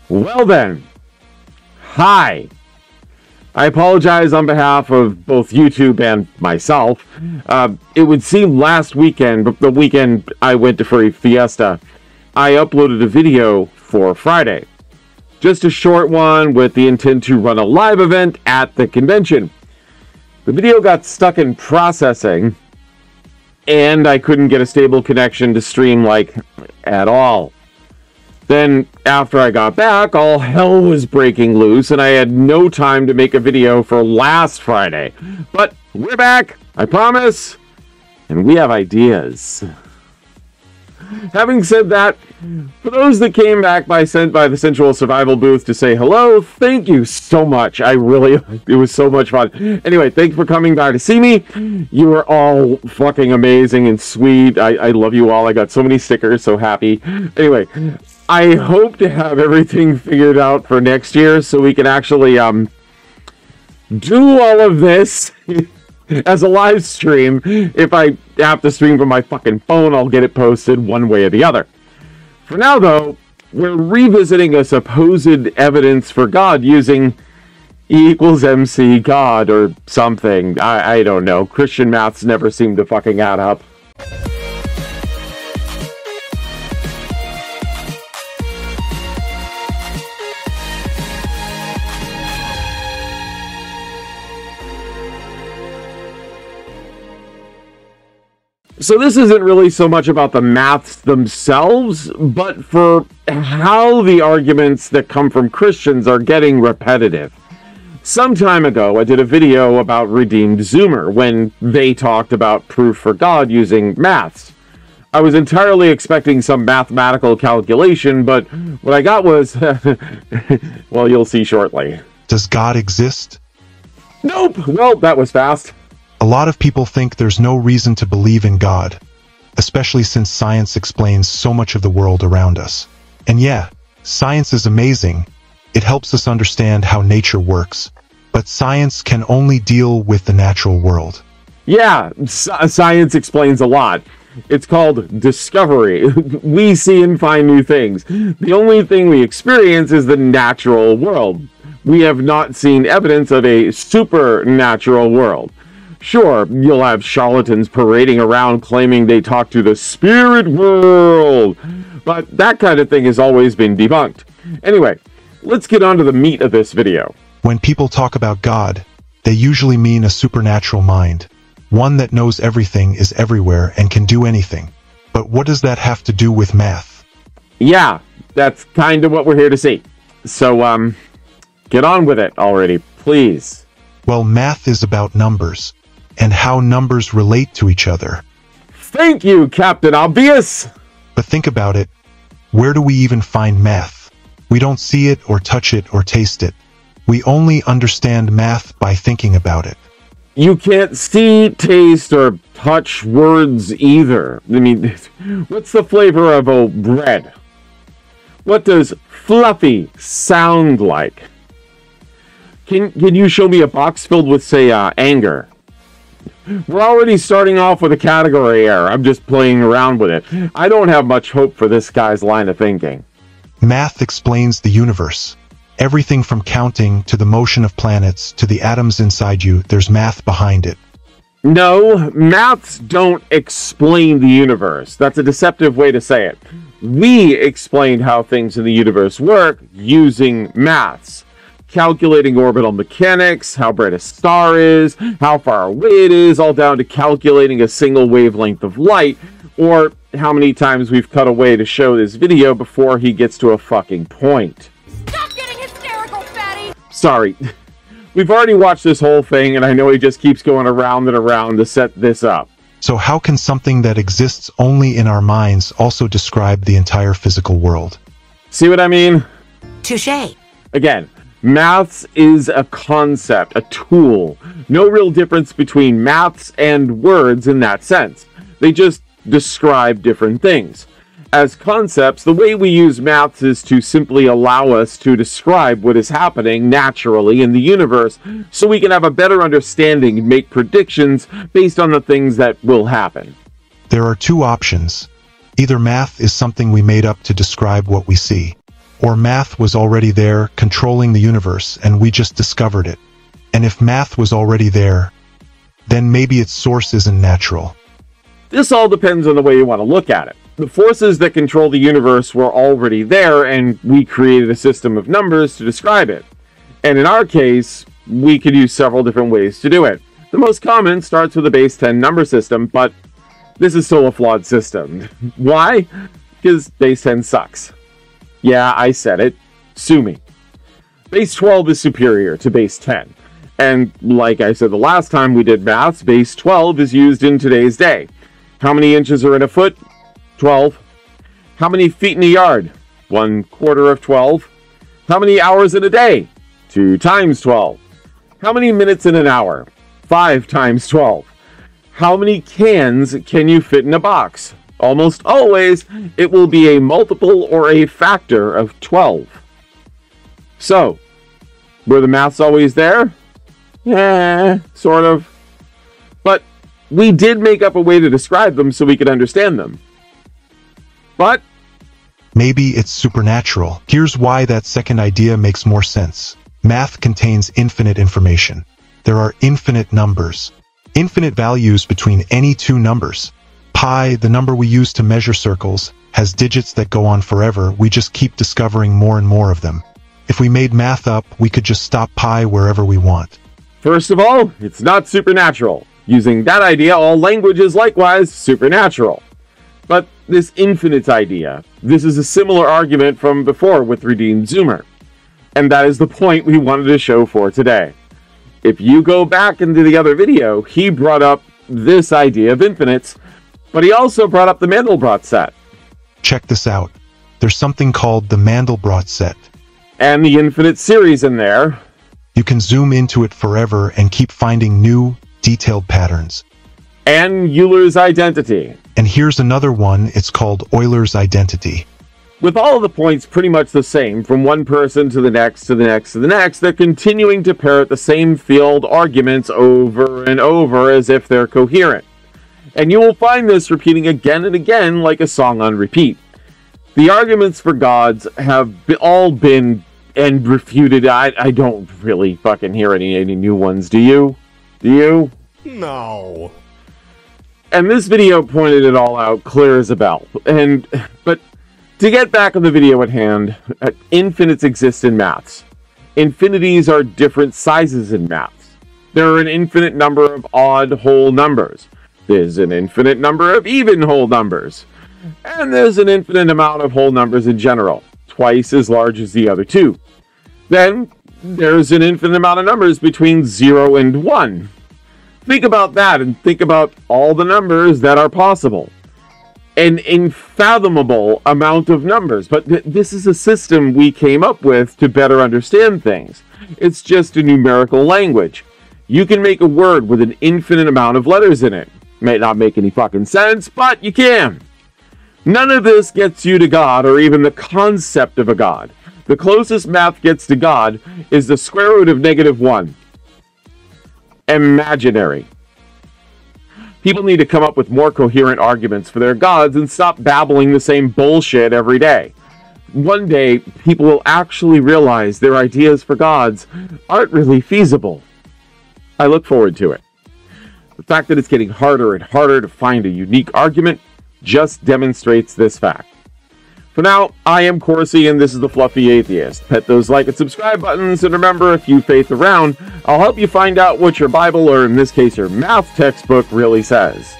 Well then, hi. I apologize on behalf of both YouTube and myself. It would seem last weekend, the weekend I went to Furry Fiesta, I uploaded a video for Friday. Just a short one with the intent to run a live event at the convention. The video got stuck in processing, and I couldn't get a stable connection to stream, at all. Then, after I got back, all hell was breaking loose, and I had no time to make a video for last Friday. But we're back, I promise, and we have ideas. Having said that, for those that came back by the Sensual Survival booth to say hello, thank you so much. It was so much fun. Anyway, thanks for coming by to see me. You were all fucking amazing and sweet. I love you all. I got so many stickers, so happy. Anyway, I hope to have everything figured out for next year so we can actually do all of this as a live stream. If I have to stream from my fucking phone, I'll get it posted one way or the other. For now, though, we're revisiting a supposed evidence for God using E equals MC God or something. I don't know. Christian maths never seem to fucking add up. So this isn't really so much about the maths themselves, but for how the arguments that come from Christians are getting repetitive. Some time ago, I did a video about Redeemed Zoomer when they talked about proof for God using maths. I was entirely expecting some mathematical calculation, but what I got was, well, you'll see shortly. Does God exist? Nope! Well, that was fast. A lot of people think there's no reason to believe in God, especially since science explains so much of the world around us. And yeah, science is amazing. It helps us understand how nature works. But science can only deal with the natural world. Yeah, science explains a lot. It's called discovery. We see and find new things. The only thing we experience is the natural world. We have not seen evidence of a supernatural world. Sure, you'll have charlatans parading around claiming they talk to the spirit world, but that kind of thing has always been debunked. Anyway, let's get on to the meat of this video. When people talk about God, they usually mean a supernatural mind, one that knows everything, is everywhere, and can do anything. But what does that have to do with math? Yeah, that's kind of what we're here to see. So, get on with it already, please. Well, math is about numbers, and how numbers relate to each other. Thank you, Captain Obvious! But think about it. Where do we even find math? We don't see it or touch it or taste it. We only understand math by thinking about it. You can't see, taste, or touch words either. I mean, what's the flavor of a bread? What does fluffy sound like? Can you show me a box filled with, say, anger? We're already starting off with a category error. I'm just playing around with it. I don't have much hope for this guy's line of thinking. Math explains the universe. Everything from counting to the motion of planets to the atoms inside you, there's math behind it. No, maths don't explain the universe. That's a deceptive way to say it. We explained how things in the universe work using maths. Calculating orbital mechanics, how bright a star is, how far away it is, all down to calculating a single wavelength of light, or how many times we've cut away to show this video before he gets to a fucking point. Stop getting hysterical, fatty! Sorry. We've already watched this whole thing, and I know he just keeps going around and around to set this up. So how can something that exists only in our minds also describe the entire physical world? See what I mean? Touché. Again, maths is a concept, a tool. No real difference between maths and words in that sense. They just describe different things. As concepts, the way we use maths is to simply allow us to describe what is happening naturally in the universe so we can have a better understanding and make predictions based on the things that will happen. There are two options. Either math is something we made up to describe what we see, Or math was already there, controlling the universe, and we just discovered it. And if math was already there, then maybe its source isn't natural. This all depends on the way you want to look at it. The forces that control the universe were already there, and we created a system of numbers to describe it. And in our case, we could use several different ways to do it. The most common starts with a base 10 number system, but this is still a flawed system. Why? Because base 10 sucks. Yeah, I said it. Sue me. Base 12 is superior to base 10. And like I said the last time we did maths, base 12 is used in today's day. How many inches are in a foot? 12. How many feet in a yard? 1/4 of 12. How many hours in a day? 2 times 12. How many minutes in an hour? 5 times 12. How many cans can you fit in a box? Almost always, it will be a multiple or a factor of 12. So, were the maths always there? Yeah, sort of. But we did make up a way to describe them so we could understand them. But maybe it's supernatural. Here's why that second idea makes more sense. Math contains infinite information. There are infinite numbers, infinite values between any two numbers. Pi, the number we use to measure circles, has digits that go on forever. We just keep discovering more and more of them. If we made math up, we could just stop pi wherever we want. First of all, it's not supernatural. Using that idea, all language is likewise supernatural. But this infinite idea, this is a similar argument from before with Redeemed Zoomer. And that is the point we wanted to show for today. If you go back into the other video, he brought up this idea of infinites, but he also brought up the Mandelbrot set. Check this out. There's something called the Mandelbrot set. And the infinite series in there. You can zoom into it forever and keep finding new, detailed patterns. And Euler's identity. And here's another one, it's called Euler's identity. With all of the points pretty much the same, from one person to the next, to the next, to the next, they're continuing to parrot the same field arguments over and over as if they're coherent. And you will find this repeating again and again like a song on repeat. The arguments for gods have all been and refuted. I don't really fucking hear any new ones, do you? Do you? No. And this video pointed it all out clear as a bell. But to get back on the video at hand, infinites exist in maths. Infinities are different sizes in maths. There are an infinite number of odd whole numbers. There's an infinite number of even whole numbers. And there's an infinite amount of whole numbers in general, twice as large as the other two. Then there's an infinite amount of numbers between 0 and 1. Think about that and think about all the numbers that are possible. An unfathomable amount of numbers, but this is a system we came up with to better understand things. It's just a numerical language. You can make a word with an infinite amount of letters in it. May not make any fucking sense, but you can. None of this gets you to God or even the concept of a God. The closest math gets to God is the square root of -1. Imaginary. People need to come up with more coherent arguments for their gods and stop babbling the same bullshit every day. One day, people will actually realize their ideas for gods aren't really feasible. I look forward to it. The fact that it's getting harder and harder to find a unique argument just demonstrates this fact. For now, I am Corsi, and this is the Fluffy Atheist. Hit those like and subscribe buttons, and remember, if you faith around, I'll help you find out what your Bible, or in this case your math textbook, really says.